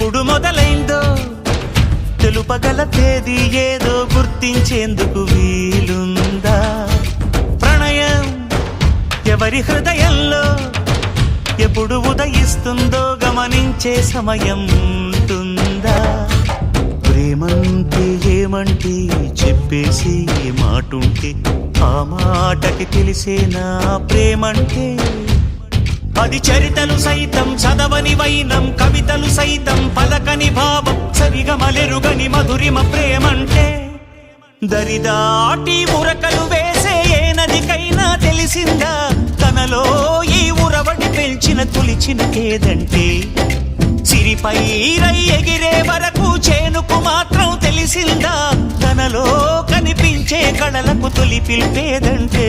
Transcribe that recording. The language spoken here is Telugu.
ఎప్పుడు మొదలైందో తెలుపగల తేదీ ఏదో గుర్తించేందుకు వీలుందా? ప్రణయం ఎవరి హృదయంలో ఎప్పుడు ఉదయిస్తుందో గమనించే సమయం ఉంటుందా? ప్రేమంటే ఏమంటే చెప్పేసి మాటుంటే ఆ మాటకి తెలిసేనా ప్రేమంటే? అది చరితలు సైతం చదవని వైనం, కవితలు సైతం పలకని భావం, సరిగమలెరుగని మధురిమ ప్రేమంటే. దరిదాటి ఉరకలు వేసే ఏ నదికైనా తెలిసిందా తనలో ఈ ఉరవడి పెంచిన తొలిచిన కేదంటే? సిరిపై రై ఎగిరే వరకు చేనుకు మాత్రం తెలిసిందా తనలో కనిపించే కళలకు తొలి పిలిపేదంటే?